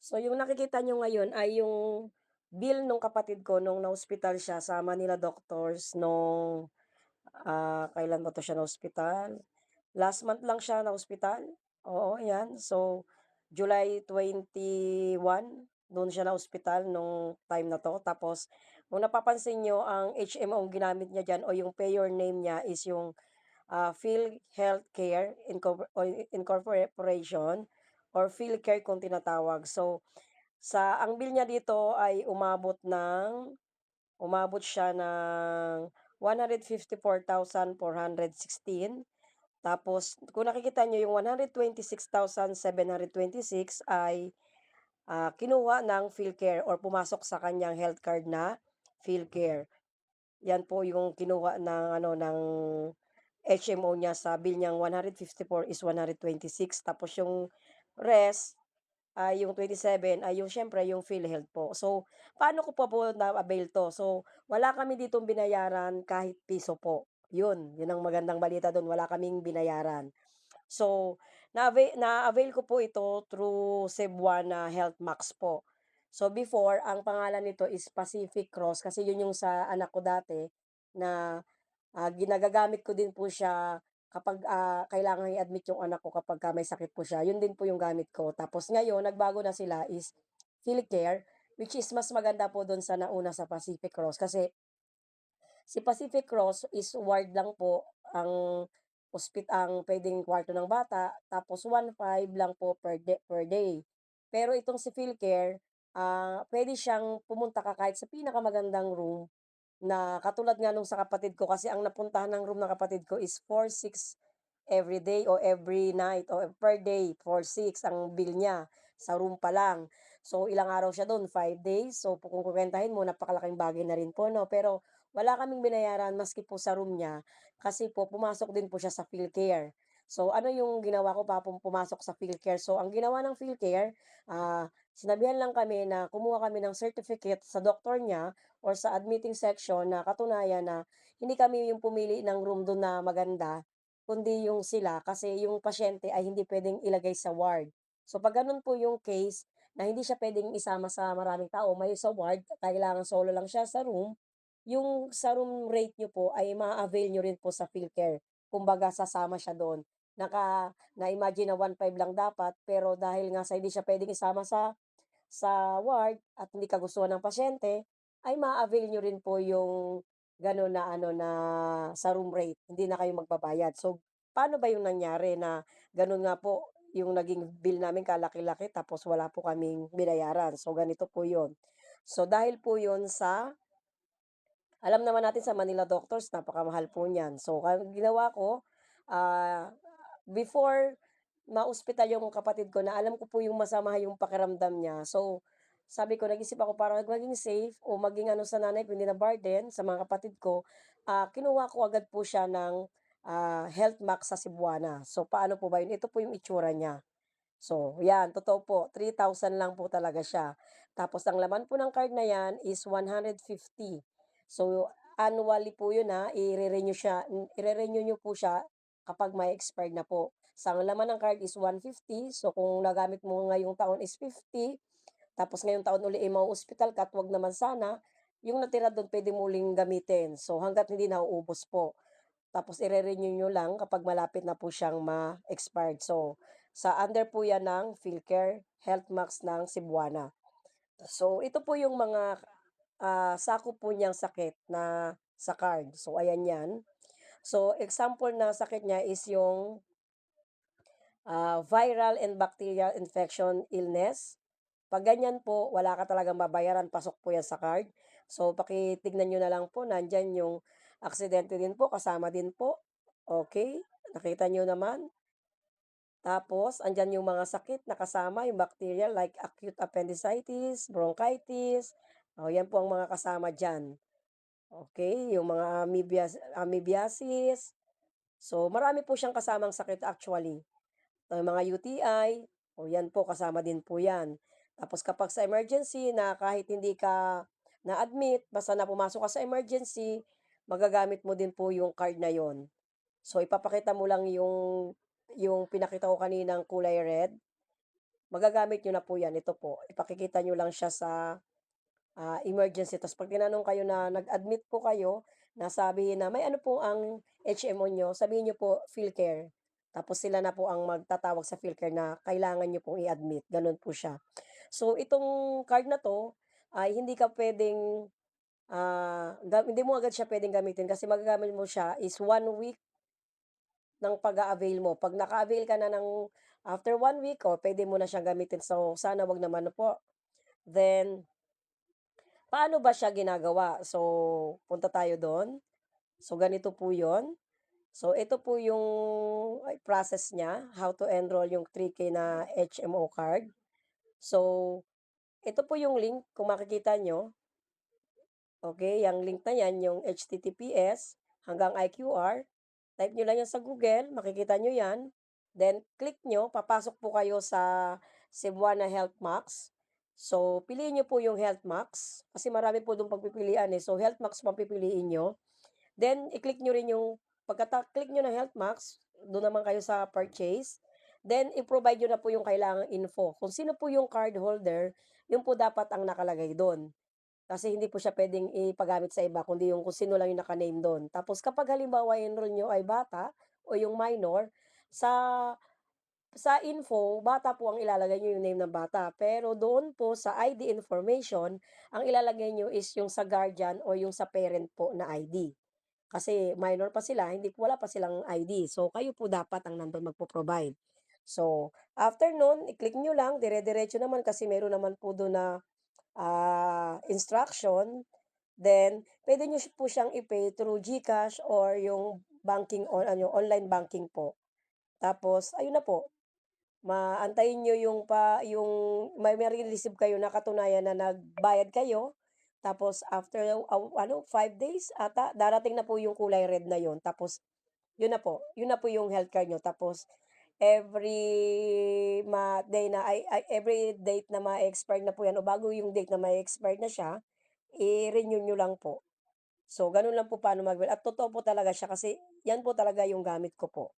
So, yung nakikita niyo ngayon ay yung bill nung kapatid ko nung na-ospital siya sa Manila Doctors nung, kailan ba 'to siya na-ospital? Last month lang siya na-ospital, oo, 'yan. So, July 21 dun siya na-ospital nung time na 'to. Tapos kung napapansin niyo ang HMO ang ginamit niya diyan o yung payer name niya is yung, PhilHealthcare Incorporation or PhilCare kung tinatawag. So, ang bill niya dito ay umabot siya ng 154,416. Tapos kung nakikita niyo yung 126,726 ay, kinuha ng PhilCare or pumasok sa kanyang health card na PhilCare. Yan po yung kinuha ng ano, ng HMO niya sa bill niyang 154 is 126 tapos yung rest ay yung 27 ay yung siyempre yung PhilHealth po. So, paano ko pa po na-avail 'to? So, wala kami ditong binayaran kahit piso po. Yun ang magandang balita dun, wala kaming binayaran. So, na-avail ko po ito through Cebuana Health Max po. So, before ang pangalan nito is Pacific Cross kasi yun yung sa anak ko dati na, ginagagamit ko din po siya kapag, kailangang i-admit yung anak ko kapagka may sakit po siya, yun din po yung gamit ko. Tapos ngayon nagbago na sila is PhilCare, which is mas maganda po dun sa nauna sa Pacific Cross kasi si Pacific Cross is ward lang po ang puwedeng kwarto ng bata tapos 1,500 lang po per day. Pero itong si PhilCare, puwede siyang pumunta ka kahit sa pinakamagandang room na katulad nga nung sa kapatid ko kasi ang napuntahan ng room ng kapatid ko is 4,600 every day o every night o per day, 4,600 ang bill niya sa room pa lang. So, ilang araw siya dun, 5 days. So, kung kukuwentahin mo napakalaking bagay na rin po 'no, pero wala kaming binayaran maski po sa room niya kasi po pumasok din po siya sa PhilCare. So, ano yung ginawa ko pumasok sa PhilCare. So, ang ginawa ng PhilCare, sinabihan lang kami na kumuha kami ng certificate sa doktor niya or sa admitting section na katunayan na hindi kami yung pumili ng room dun na maganda, kundi yung sila kasi yung pasyente ay hindi puwedeng ilagay sa ward. So 'pag gano'n po yung case na hindi siya puwedeng isama sa maraming tao, may sa ward, kailangan solo lang siya sa room, yung sa room rate niyo po ay maa-avail niyo rin po sa PhilCare. Kumbaga sasama siya do'n. Na-imagine na 1,500 lang dapat, pero dahil nga sa hindi siya puwedeng isama sa ward at hindi kagustuhan ng pasyente, ay maa-avail niyo rin po yung gano'n na ano, na sa room rate, hindi na kayo magbabayad. So, paano ba yung nangyari na gano'n nga po yung naging bill namin kalaki-laki tapos wala po kaming binayaran. So, ganito po yun. So, dahil po yun sa alam naman natin sa Manila Doctors napakamahal po niyan. So, ang ginawa ko, ah, before ma-ospital yung kapatid ko na alam ko po yung masama yung pakiramdam niya. So, sabi ko nag-isip ako para maging safe o maging ano sa nanay ko hindi na burden sa mga kapatid ko, kinuha ko agad po siya ng, Health Max sa Cebuana. So, paano po ba yun? Ito po yung itsura niya. So, 'yan totoo po 3,000 lang po talaga siya. Tapos ang laman po ng card na 'yan is 150. So, annually po 'yun, ire-renew niyo po siya kapag may expired na po. So, ang laman ng card is 150, so kung nagamit mo ngayong taon is 50, tapos ngayong taon uli, eh, ma-o-ospital ka at 'wag naman sana, yung natira dun puwede mo uling gamitin. So, hangga't hindi nauubos po. Tapos ire-renew niyo lang kapag malapit na po siyang ma-expired. So, sa under po 'yan ng PhilCare Health Max ng Cebuana. So, ito po yung mga, sakop po niyang sakit na sa card. So, ayan 'yan. So, example na sakit niya is yung, viral and bacterial infection illness. 'Pag ganyan po, wala ka talagang babayaran, pasok po 'yan sa card. So, pakitignan niyo na lang po, nandiyan yung aksidente din po, kasama din po. Okay, nakita niyo naman. Tapos andiyan yung mga sakit na kasama, yung bacterial like acute appendicitis, bronchitis, oh, 'yan po ang mga kasama diyan. Okay, yung mga amoebiasis. So, marami po siyang kasamang sakit actually. Mga UTI, o 'yan po kasama din po 'yan. Tapos kapag sa emergency na kahit hindi ka na-admit, basta na pumasok ka sa emergency, magagamit mo din po yung card na yon. So ipapakita mo lang yung pinakita ko kaninang kulay red, magagamit niyo na po 'yan, ito po, ipakikita niyo lang siya sa emergency ta's 'pag tinanong kayo na nag-admit po kayo, na sabi na, "May ano po ang HMO niyo?" Sabihin niyo po, "PhilCare." Tapos sila na po ang magtatawag sa PhilCare na kailangan niyo pong i-admit, gano'n po siya. So itong card na 'to ay hindi ka puwedeng, hindi mo agad siya puwedeng gamitin kasi magagamit mo siya is 1 week ng pag-a-avail mo. 'Pag naka-avail ka na ng after 1 week, oh, puwede mo na siyang gamitin. So sana wag naman na po. Then paano ba siya ginagawa? So, punta tayo do'n. So, ganito po 'yon. So, ito po yung process niya, how to enroll yung 3K na HMO card. So, ito po yung link kung makikita niyo, okey, yang link na 'yan, yung HTTPS hanggang IQR. Type niyo lang 'yan sa Google, makikita niyo 'yan. Then click niyo, papasok po kayo sa Cebuana Health Max. So, piliin niyo po yung Health Max kasi marami po dong pagpipilian, eh. So, Health Max po ang pipiliin niyo. Then i-click niyo rin yung click niyo ng Health Max, do'n naman kayo sa purchase. Then i-provide niyo na po yung kailangang info. Kung sino po yung card holder, yun po dapat ang nakalagay do'n. Kasi hindi po siya puwedeng ipagamit sa iba kundi yung kung sino lang yung naka-name do'n. Tapos kapag halimbawa enroll niyo ay bata o yung minor, sa info, bata po ang ilalagay niyo yung name ng bata. Pero doon po sa ID information, ang ilalagay niyo is yung sa guardian o yung sa parent po na ID. Kasi minor pa sila, hindi wala pa silang ID. So, kayo po dapat ang nandun magpo-provide. So, after nun, i-click niyo lang, dire-diretso naman kasi meron naman po dun na instruction, then puwede niyo po siyang i-pay through GCash or yung banking or ano, online banking po. Tapos ayun na po, antayin niyo yung mare-receive kayo na katunayan na nagbayad kayo. Tapos after ano 5 days ata, darating na po yung kulay red na yun. Tapos yun na po yung health card niyo. Tapos day na ay every date na ma-e-expire na po yan o bago yung date na ma-e-expire na siya, i-renew niyo lang po. So, ganun lang po paano at totoo po talaga siya kasi yan po talaga yung gamit ko po.